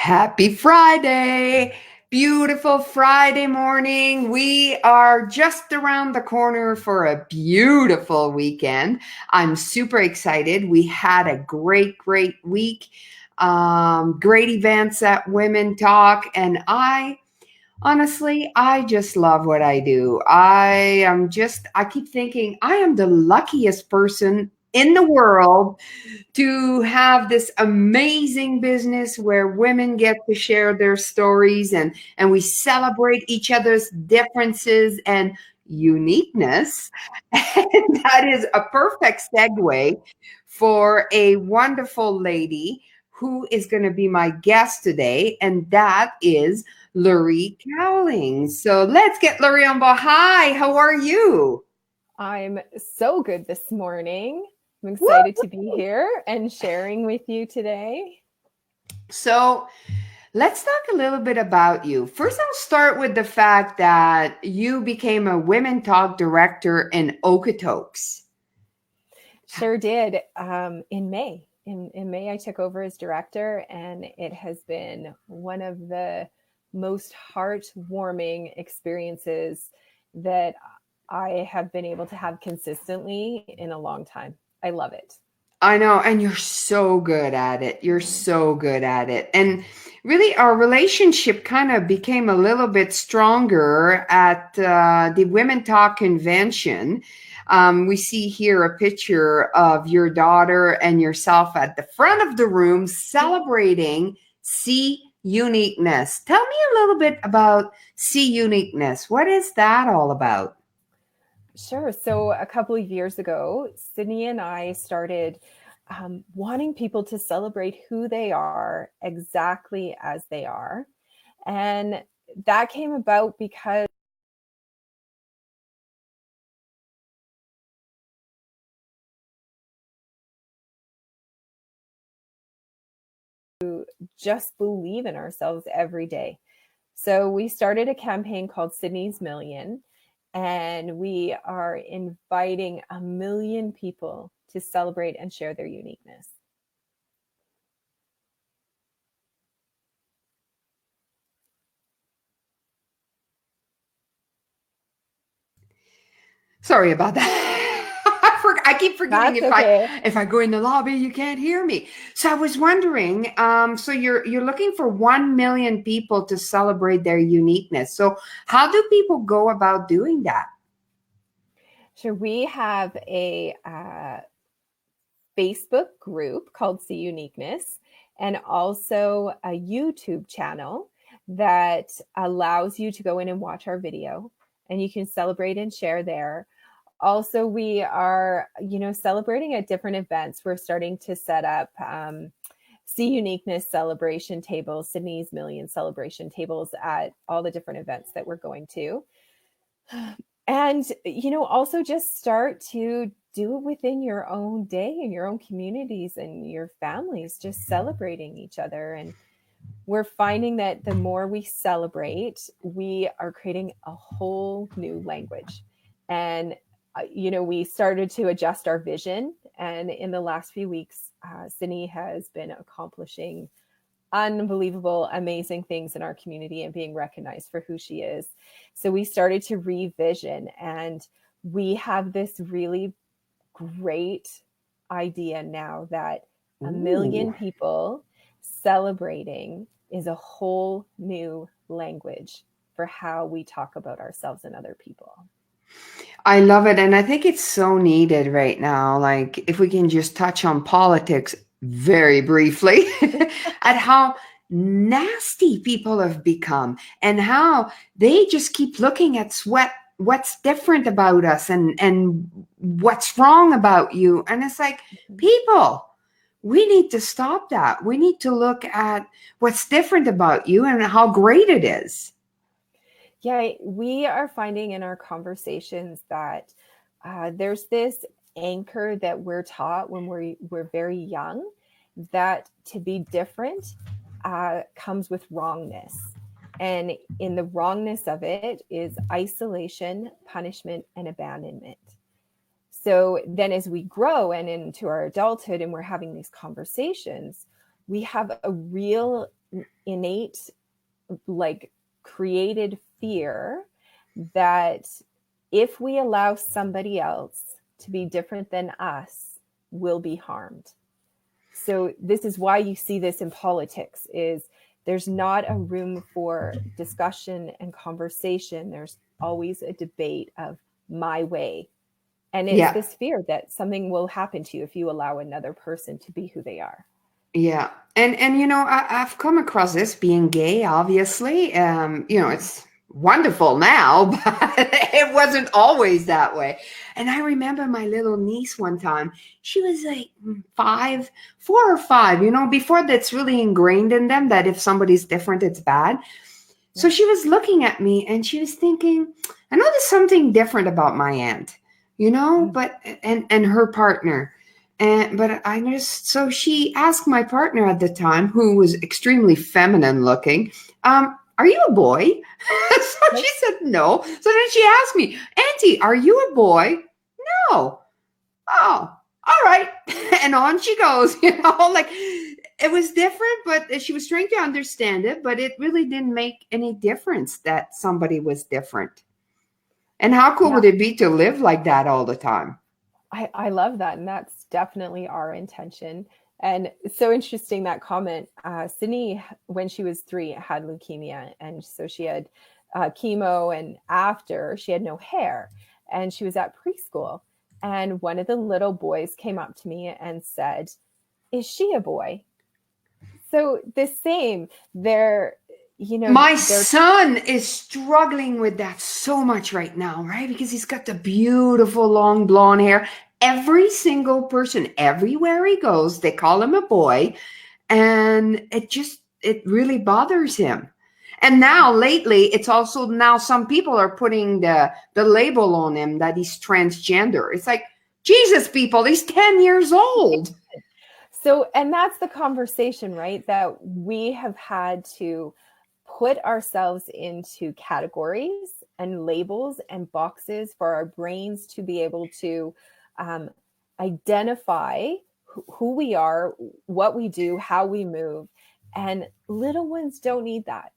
Happy Friday. Beautiful Friday morning. We are just around the corner for a beautiful weekend. I'm super excited. We had a great week. Great events at Women Talk. And honestly, I just love what I do. I keep thinking I am the luckiest person in the world to have this amazing business where women get to share their stories and we celebrate each other's differences and uniqueness. And that is a perfect segue for a wonderful lady who is going to be my guest today, and that is Loree Cowling. So let's get Loree on board. Hi, how are you? I'm so good this morning. I'm Woo! excited to be here and sharing with you today. So let's talk a little bit about you. First, I'll start with the fact that you became a Women Talk director in Okotoks. Sure did. In May. In May, I took over as director, and it has been one of the most heartwarming experiences that I have been able to have consistently in a long time. I love it. I know, and you're so good at it. You're so good at it. And really, our relationship kind of became a little bit stronger at the Women Talk convention. We see here a picture of your daughter and yourself at the front of the room celebrating SEE Uniqueness. Tell me a little bit about SEE Uniqueness. What is that all about? Sure. So a couple of years ago, Sydney and I started wanting people to celebrate who they are exactly as they are. And that came about because just believe in ourselves every day. So we started a campaign called Sydney's Million, and we are inviting 1 million people to celebrate and share their uniqueness. Sorry about that. I keep forgetting That's okay. if I go in the lobby, you can't hear me. So I was wondering. So you're looking for 1 million people to celebrate their uniqueness. So how do people go about doing that? Sure. We have a Facebook group called SEE Uniqueness, and also a YouTube channel that allows you to go in and watch our video, and you can celebrate and share there. Also, we are, celebrating at different events. We're starting to set up SEE Uniqueness celebration tables, Sydney's Million celebration tables at all the different events that we're going to. And, also just start to do it within your own day and your own communities and your families, just celebrating each other. And we're finding that the more we celebrate, we are creating a whole new language. And, we started to adjust our vision. And in the last few weeks, Sydney has been accomplishing unbelievable, amazing things in our community and being recognized for who she is. So we started to revision, and we have this really great idea now that 1 million Ooh. people celebrating is a whole new language for how we talk about ourselves and other people. I love it. And I think it's so needed right now. Like, if we can just touch on politics very briefly, at how nasty people have become and how they just keep looking at what's different about us and what's wrong about you. And it's like, people, we need to stop that. We need to look at what's different about you and how great it is. Yeah, we are finding in our conversations that there's this anchor that we're taught when we're very young, that to be different comes with wrongness. And in the wrongness of it is isolation, punishment, and abandonment. So then as we grow and into our adulthood and we're having these conversations, we have a real innate, like created fear that if we allow somebody else to be different than us, we'll be harmed. So this is why you see this in politics, is there's not a room for discussion and conversation. There's always a debate of my way. And it's Yeah. this fear that something will happen to you if you allow another person to be who they are. Yeah. And I've come across this being gay, obviously. It's wonderful now, but it wasn't always that way. And I remember my little niece one time, she was like 4 or 5, before that's really ingrained in them that if somebody's different, it's bad. So Yeah. she was looking at me and she was thinking, I know there's something different about my aunt, Mm. but and her partner. But I just so she asked my partner at the time, who was extremely feminine looking, are you a boy? So Right. she said no. So then she asked me, Auntie, are you a boy? No. Oh, all right. And on she goes, like it was different, but she was trying to understand it, but it really didn't make any difference that somebody was different. And how cool Yeah. would it be to live like that all the time? I love that. And that's definitely our intention. And it's so interesting that comment. Sydney, when she was 3, had leukemia. And so she had chemo, and after she had no hair. And she was at preschool. And one of the little boys came up to me and said, "Is she a boy?" So the same, they're, My they're son is struggling with that so much right now, right? Because he's got the beautiful long blonde hair. Every single person, everywhere he goes, they call him a boy. And it really bothers him. And now lately, it's also now some people are putting the label on him that he's transgender. It's like, Jesus, people, he's 10 years old. So, and that's the conversation, right? That we have had to put ourselves into categories and labels and boxes for our brains to be able to um, identify who we are, what we do, how we move. And little ones don't need that.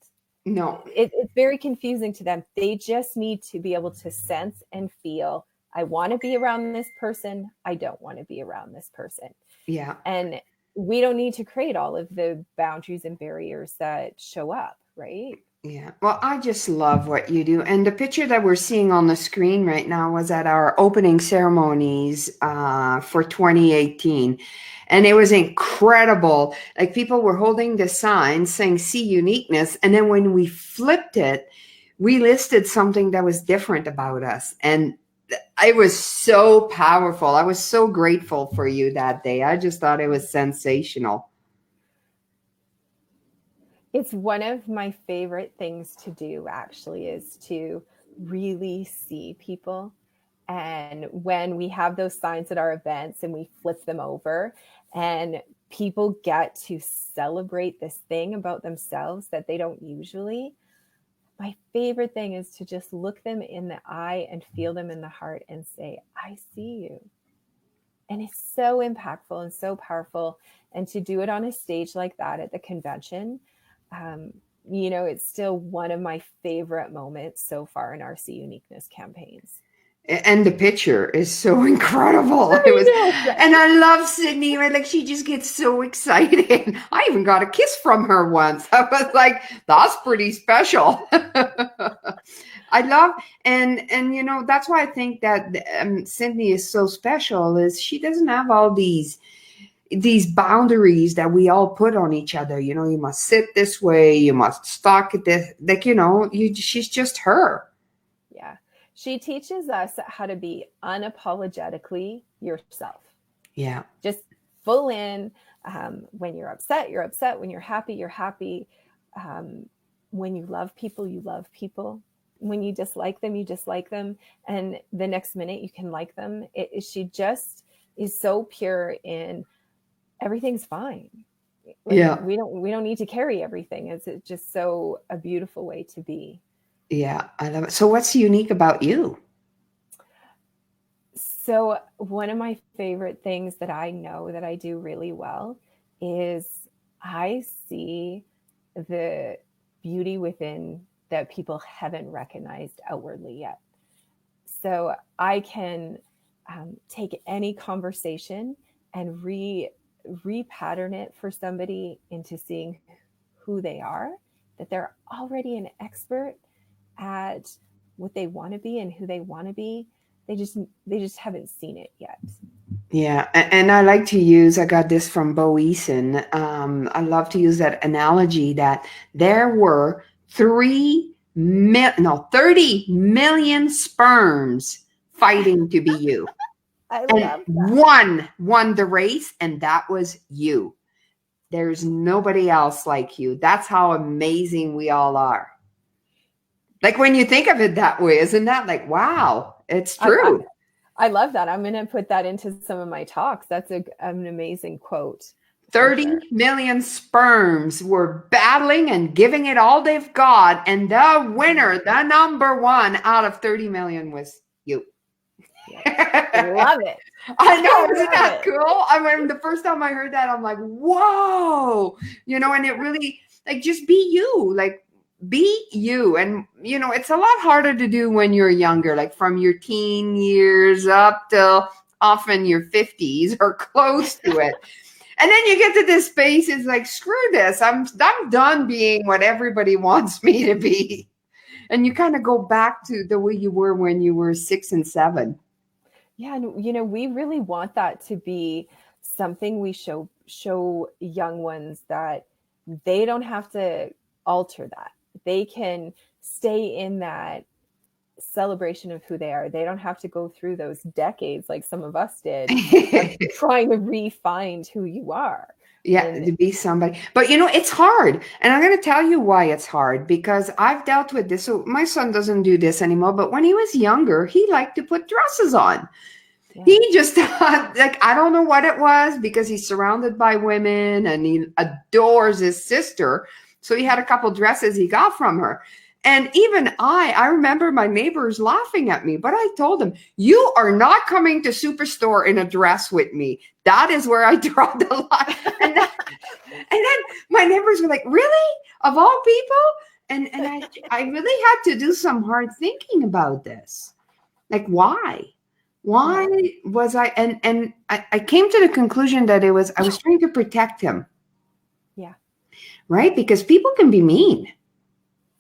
No. It's very confusing to them. They just need to be able to sense and feel, I want to be around this person. I don't want to be around this person. Yeah. And we don't need to create all of the boundaries and barriers that show up, right? Yeah. Well, I just love what you do. And the picture that we're seeing on the screen right now was at our opening ceremonies for 2018. And it was incredible. Like people were holding the sign saying SEE Uniqueness. And then when we flipped it, we listed something that was different about us. And it was so powerful. I was so grateful for you that day. I just thought it was sensational. It's one of my favorite things to do, actually, is to really see people. And when we have those signs at our events and we flip them over, and people get to celebrate this thing about themselves that they don't usually, my favorite thing is to just look them in the eye and feel them in the heart and say, I see you. And it's so impactful and so powerful. And to do it on a stage like that at the convention, um, it's still one of my favorite moments so far in our SEE Uniqueness campaigns. And the picture is so incredible. It I was, know, and right? I love Sydney. Right? Like she just gets so excited. I even got a kiss from her once. I was like, that's pretty special. I love, and that's why I think that Sydney is so special. Is she doesn't have all these boundaries that we all put on each other. You must sit this way. You must stalk it this. Like she's just her. Yeah. She teaches us how to be unapologetically yourself. Yeah. Just full in. When you're upset, you're upset. When you're happy, you're happy. Um, when you love people, you love people. When you dislike them, you dislike them. And the next minute you can like them. She just is so pure in everything's fine. Like Yeah. we don't need to carry everything. It's just so a beautiful way to be. Yeah, I love it. So what's unique about you? So, one of my favorite things that I know that I do really well is I see the beauty within that people haven't recognized outwardly yet. So I can take any conversation and repattern it for somebody into seeing who they are, that they're already an expert at what they want to be and who they want to be. They just haven't seen it yet. Yeah, and I like to use, I got this from Bo Eason. I love to use that analogy that there were 30 million sperms fighting to be you. I And love that. one won the race, and that was you. There's nobody else like you. That's how amazing we all are. Like when you think of it that way, isn't that like, wow, it's I, I, true. I love that. I'm going to put that into some of my talks. That's an amazing quote for 30 sure. million sperms were battling and giving it all they've got. And the winner, the number one out of 30 million was you. Yep. Love it. I know, isn't Love that it. cool? I mean, the first time I heard that, I'm like, whoa, and it really, like, just be you, like, be you. And, it's a lot harder to do when you're younger, like from your teen years up till often your 50s or close to it. And then you get to this space, it's like, screw this. I'm done being what everybody wants me to be. And you kind of go back to the way you were when you were 6 and 7. Yeah, and we really want that to be something we show young ones, that they don't have to alter that. They can stay in that celebration of who they are. They don't have to go through those decades like some of us did of trying to re-find who you are. Yeah, And to be somebody. But it's hard. And I'm going to tell you why it's hard, because I've dealt with this. So my son doesn't do this anymore, but when he was younger, he liked to put dresses on. yeah. He just thought, like, I don't know what it was, because he's surrounded by women and he adores his sister. So he had a couple dresses he got from her. And even I remember my neighbors laughing at me, but I told them, you are not coming to Superstore in a dress with me. That is where I draw the line. And then my neighbors were like, really? Of all people? And I really had to do some hard thinking about this. Like, why? Why was I? And I came to the conclusion that I was trying to protect him. Yeah. Right? Because people can be mean.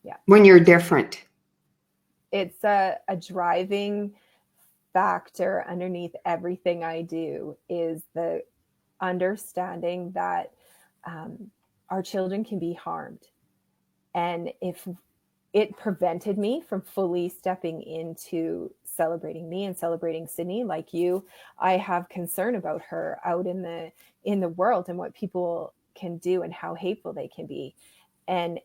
Yeah. When you're different. It's a driving factor underneath everything I do, is the understanding that our children can be harmed. And if it prevented me from fully stepping into celebrating me and celebrating Sydney, like you, I have concern about her out in the world and what people can do and how hateful they can be. And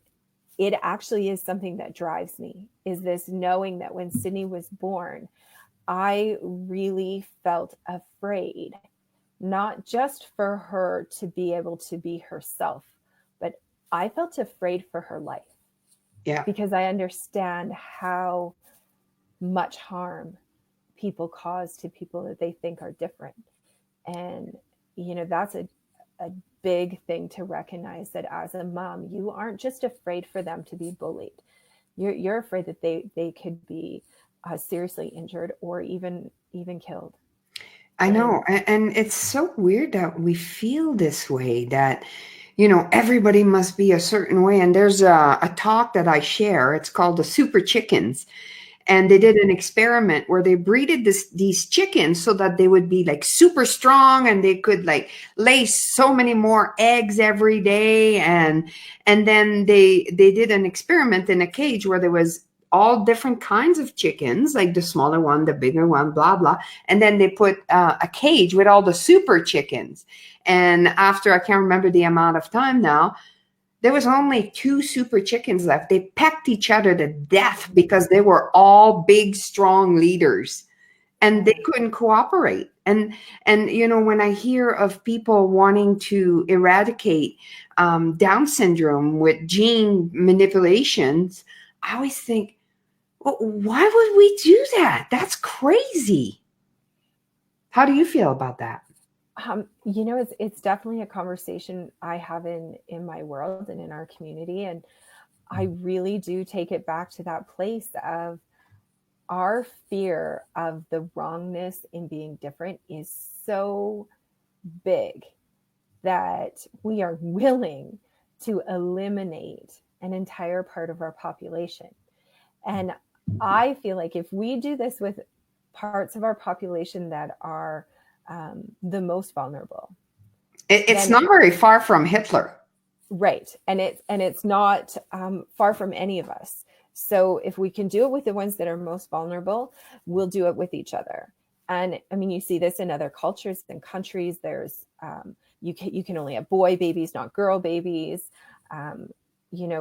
it actually is something that drives me, is this knowing that when Sydney was born, I really felt afraid, not just for her to be able to be herself, but I felt afraid for her life. Yeah. Because I understand how much harm people cause to people that they think are different. And, that's a big thing to recognize, that as a mom, you aren't just afraid for them to be bullied. You're afraid that they could be seriously injured or even killed. I know. And it's so weird that we feel this way, that, everybody must be a certain way. And there's a talk that I share. It's called the Super Chickens. And they did an experiment where they breeded these chickens so that they would be like super strong and they could like lay so many more eggs every day. And then they did an experiment in a cage where there was all different kinds of chickens, like the smaller one, the bigger one, blah, blah. And then they put a cage with all the super chickens. And after, I can't remember the amount of time now, there was only 2 super chickens left. They pecked each other to death because they were all big, strong leaders and they couldn't cooperate. And when I hear of people wanting to eradicate Down syndrome with gene manipulations, I always think, well, why would we do that? That's crazy. How do you feel about that? It's definitely a conversation I have in my world and in our community. And I really do take it back to that place of our fear of the wrongness in being different is so big that we are willing to eliminate an entire part of our population. And I feel like if we do this with parts of our population that are the most vulnerable, It's then not very far from Hitler. right, and it's not far from any of us. So if we can do it with the ones that are most vulnerable, we'll do it with each other. And I mean, you see this in other cultures and countries. There's you can only have boy babies, not girl babies. Um,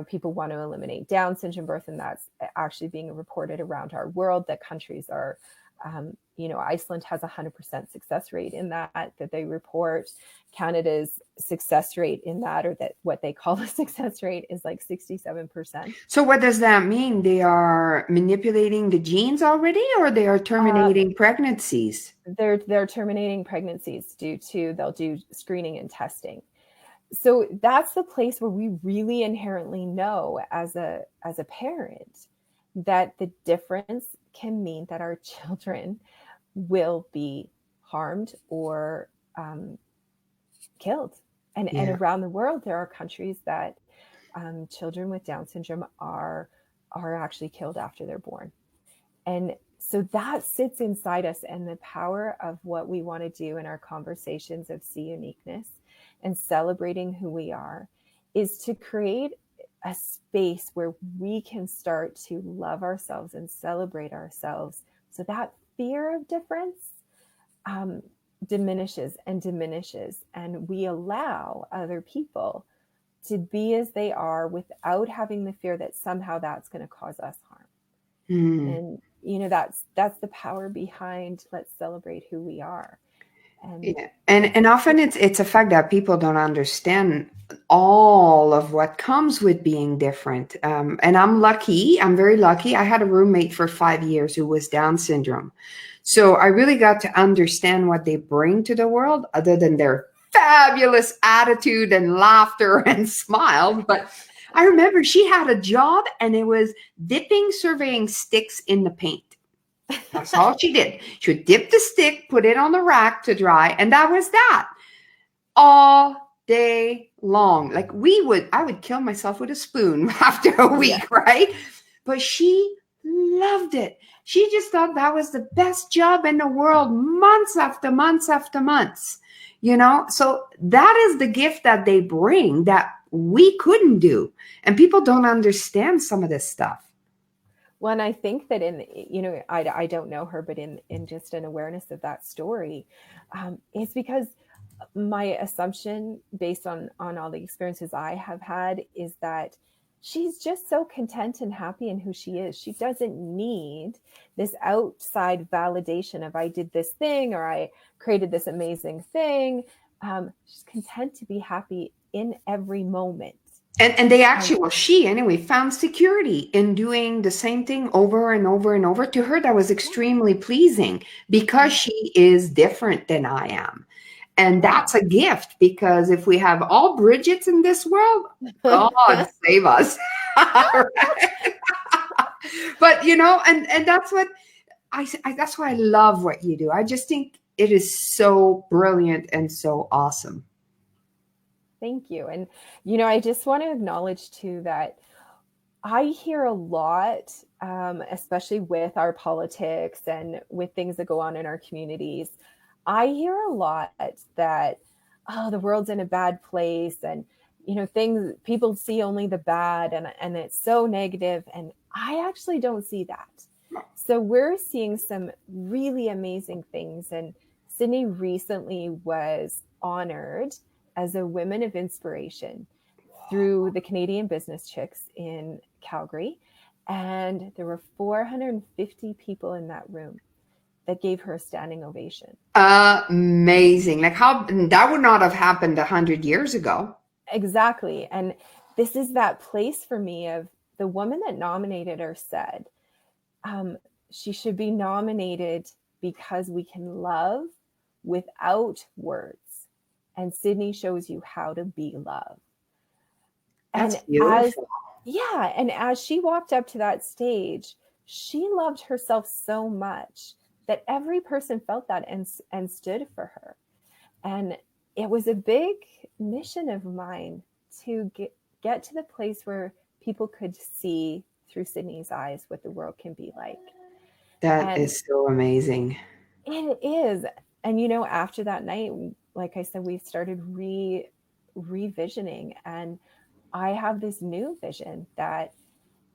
people want to eliminate Down syndrome birth, and that's actually being reported around our world. That countries are, Iceland has 100% success rate in that they report. Canada's success rate in that, or that what they call a success rate, is like 67%. So what does that mean? They are manipulating the genes already, or they are terminating pregnancies? They're terminating pregnancies due to, they'll do screening and testing. So that's the place where we really inherently know as a parent that the difference can mean that our children will be harmed or killed. And around the world, there are countries that children with Down syndrome are actually killed after they're born. And so that sits inside us, and the power of what we want to do in our conversations of SEE Uniqueness and celebrating who we are is to create a space where we can start to love ourselves and celebrate ourselves, so that fear of difference diminishes and diminishes, and we allow other people to be as they are without having the fear that somehow that's going to cause us harm. And that's the power behind let's celebrate who we are. And often it's a fact that people don't understand all of what comes with being different. And I'm very lucky. I had a roommate for 5 years who was Down syndrome. So I really got to understand what they bring to the world, other than their fabulous attitude and laughter and smile. But I remember she had a job, and it was surveying sticks in the paint. That's all she did. She would dip the stick, put it on the rack to dry, and that was that. All day long. Like I would kill myself with a spoon after a week, right? But she loved it. She just thought that was the best job in the world, months after months after months. So that is the gift that they bring that we couldn't do. And people don't understand some of this stuff. Well, and I think that I don't know her, but in just an awareness of that story, it's because my assumption based on all the experiences I have had is that she's just so content and happy in who she is. She doesn't need this outside validation of I did this thing or I created this amazing thing. She's content to be happy in every moment. And they actually, well, she anyway, found security in doing the same thing over and over and over. To her, that was extremely pleasing because she is different than I am. And that's a gift, because if we have all Bridgets in this world, God save us. But, and that's what that's why I love what you do. I just think it is so brilliant and so awesome. Thank you. And, I just want to acknowledge too that I hear a lot, especially with our politics and with things that go on in our communities. I hear a lot that, oh, the world's in a bad place, and, people see only the bad, and it's so negative. And I actually don't see that. So we're seeing some really amazing things. And Sydney recently was honored as a Women of Inspiration through the Canadian Business Chicks in Calgary. And there were 450 people in that room that gave her a standing ovation. Amazing. Like how that would not have happened 100 years ago. Exactly. And this is that place for me of the woman that nominated her said, she should be nominated because we can love without words. and Sydney shows you how to be love. That's And as beautiful. yeah, and as she walked up to that stage, she loved herself so much that every person felt that and stood for her. And it was a big mission of mine to get to the place where people could see through Sydney's eyes what the world can be like. That And is so amazing. it is. And after that night, like I said, we started revisioning, and I have this new vision that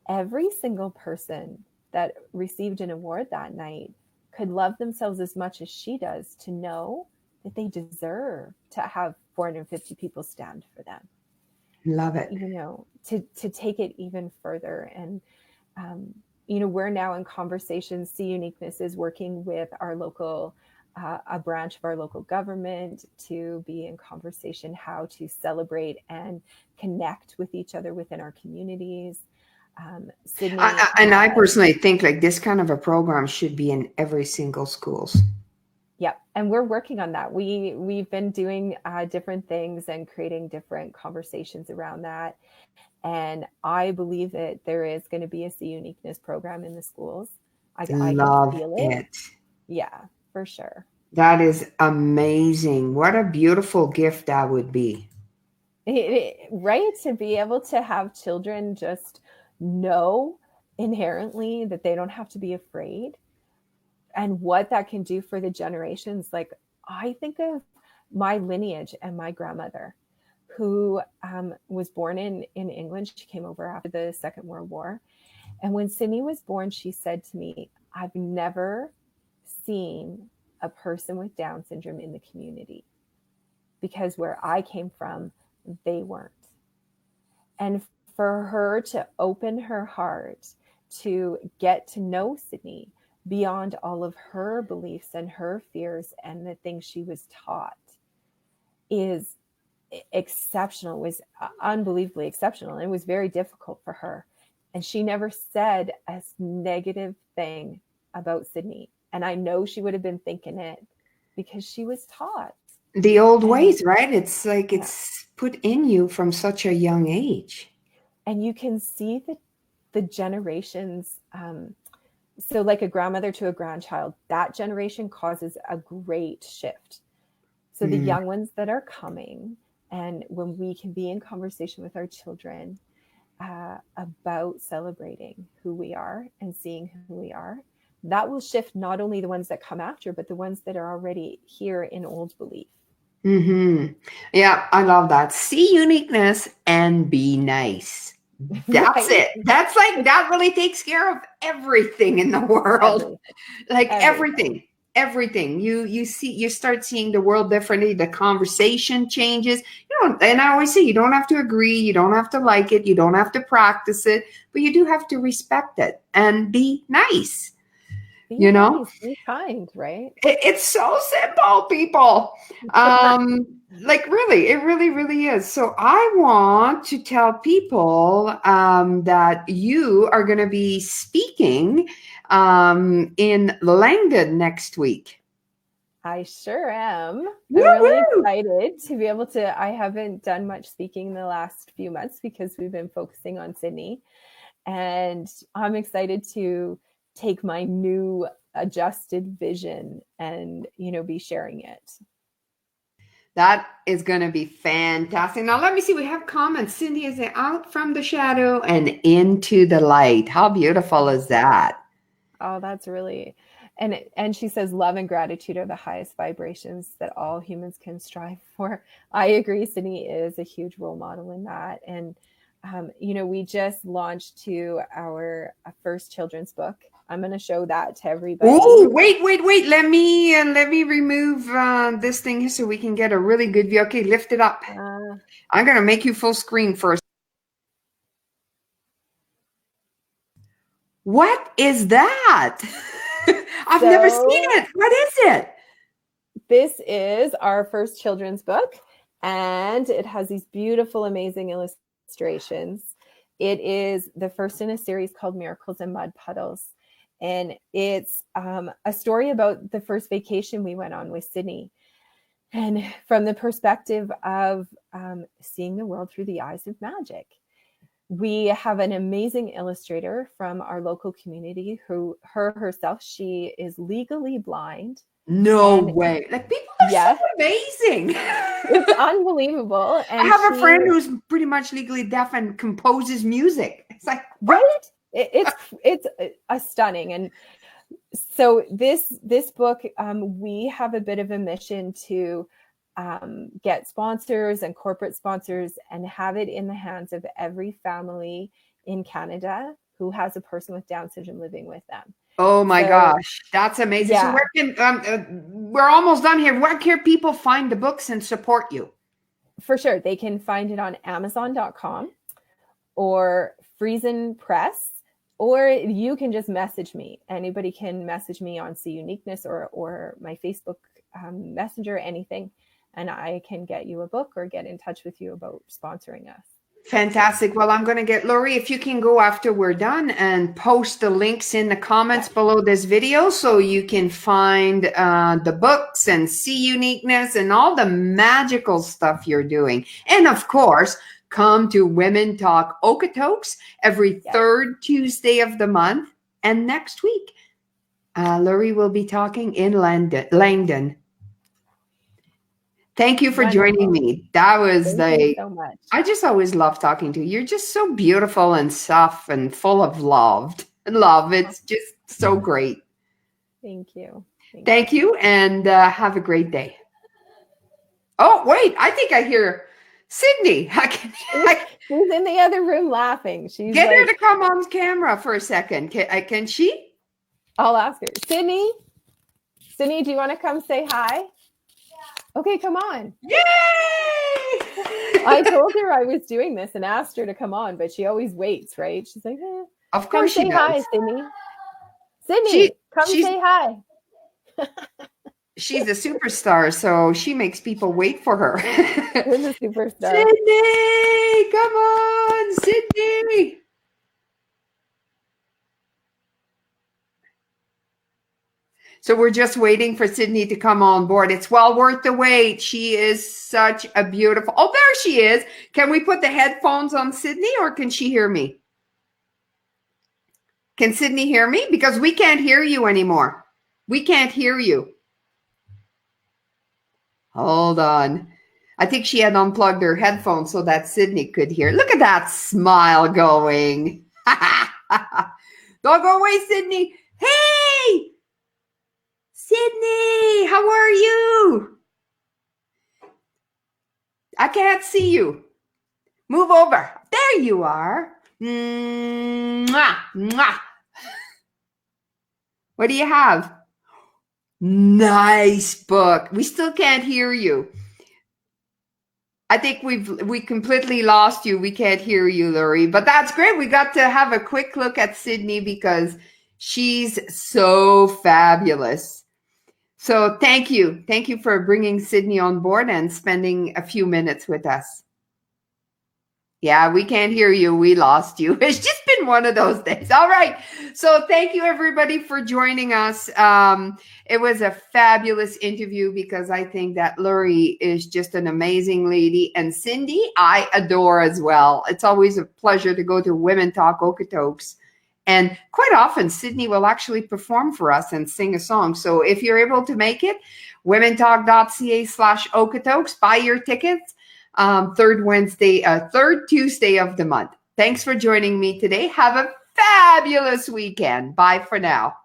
every single person that received an award that night could love themselves as much as she does, to know that they deserve to have 450 people stand for them. Love it. To take it even further. And we're now in conversations. SEE Uniqueness is working with our local, a branch of our local government, to be in conversation how to celebrate and connect with each other within our communities. Sydney And I has, personally think like this kind of a program should be in every single schools. yeah, and we're working on that. We've been doing different things and creating different conversations around that. And I believe that there is going to be a SEE Uniqueness program in the schools. I can Love feel it. it. Yeah, for sure. That is amazing. What a beautiful gift that would be. Right? To be able to have children just know inherently that they don't have to be afraid, and what that can do for the generations. Like, I think of my lineage and my grandmother, who was born in England. She came over after the Second World War. And when Sydney was born, she said to me, I've never seen a person with Down syndrome in the community, because where I came from, they weren't. And for her to open her heart to get to know Sydney beyond all of her beliefs and her fears and the things she was taught is exceptional, was unbelievably exceptional. It was very difficult for her. And she never said a negative thing about Sydney. And I know she would have been thinking it because she was taught. The old And ways, right? It's like yeah, it's put in you from such a young age. and you can see the generations. So like a grandmother to a grandchild, that generation causes a great shift. So the Mm. young ones that are coming, and when we can be in conversation with our children about celebrating who we are and seeing who we are, that will shift not only the ones that come after, but the ones that are already here in old belief. Mm-hmm. Yeah, I love that. See uniqueness and be nice. That's Right? it. That's like, that really takes care of everything in the world. Everything, Like everything. everything. You see, you start seeing the world differently. The conversation changes. You don't, and I always say, you don't have to agree. You don't have to like it. You don't have to practice it, but you do have to respect it and be nice. Be You know? nice, be kind, right? It's so simple, people. Like really, it really, really is. So I want to tell people that you are going to be speaking in Langdon next week. I sure am. I'm really Woo-hoo! excited to be able to. I haven't done much speaking in the last few months because we've been focusing on Sydney. And I'm excited to take my new adjusted vision and, be sharing it. That is going to be fantastic. Now, let me see. We have comments. Cindy is out from the shadow and into the light. How beautiful is that? Oh, that's really, and she says love and gratitude are the highest vibrations that all humans can strive for. I agree. Sydney is a huge role model in that. And we just launched to our first children's book. I'm going to show that to everybody. Oh, wait. Let me remove this thing so we can get a really good view. Okay, lift it up. I'm gonna make you full screen first. What is that? I've never seen it. What is it? This is our first children's book, and it has these beautiful, amazing illustrations. It is the first in a series called Miracles in Mud Puddles. And it's a story about the first vacation we went on with Sydney. And from the perspective of seeing the world through the eyes of magic. We have an amazing illustrator from our local community who herself, she is legally blind. No way. Like, people are so amazing. It's unbelievable. And I have a friend who's pretty much legally deaf and composes music. It's like, what? Right? It's a stunning. And so this book, we have a bit of a mission to get sponsors and corporate sponsors and have it in the hands of every family in Canada who has a person with Down syndrome living with them. Oh my gosh, that's amazing. Yeah. So where can, we're almost done here. Where can people find the books and support you? For sure. They can find it on Amazon.com or Friesen Press, or you can just message me. Anybody can message me on SEE Uniqueness or my Facebook Messenger, anything. And I can get you a book or get in touch with you about sponsoring us. Fantastic. Well, I'm going to get Loree, if you can go after we're done and post the links in the comments below this video so you can find the books and SEE Uniqueness and all the magical stuff you're doing. And of course, come to Women Talk Okotoks every third Tuesday of the month. And next week, Loree will be talking in Langdon. Thank you for joining me. That was Thank you so much. I just always love talking to you. You're just so beautiful and soft and full of love. It's just so great. Thank you. Thank you. And have a great day. Oh, wait, I think I hear Sydney. She's in the other room laughing. She's Get her to come on camera for a second. Can she? I'll ask her. Sydney, do you want to come say hi? Okay, come on. Yay! I told her I was doing this and asked her to come on, but she always waits, right? She's like, Of course she does. Hi, Sydney. Sydney, come say hi. She's a superstar, so she makes people wait for her. She's a superstar. Sydney, come on, Sydney. So we're just waiting for Sydney to come on board. It's well worth the wait. She is such a beautiful... Oh, there she is. Can we put the headphones on Sydney or can she hear me? Can Sydney hear me? Because we can't hear you anymore. We can't hear you. Hold on. I think she had unplugged her headphones so that Sydney could hear. Look at that smile going. Don't go away, Sydney. Hey! Sydney, how are you? I can't see you. Move over. There you are. Mwah, mwah. What do you have? Nice book. We still can't hear you. I think we completely lost you. We can't hear you, Loree, but that's great. We got to have a quick look at Sydney because she's so fabulous. So thank you. Thank you for bringing Sydney on board and spending a few minutes with us. Yeah, we can't hear you. We lost you. It's just been one of those days. All right. So thank you, everybody, for joining us. It was a fabulous interview because I think that Loree is just an amazing lady. And Cindy, I adore as well. It's always a pleasure to go to Women Talk Okotoks. And quite often, Sydney will actually perform for us and sing a song. So if you're able to make it, womentalk.ca/Okotoks, buy your tickets. Third Tuesday of the month. Thanks for joining me today. Have a fabulous weekend. Bye for now.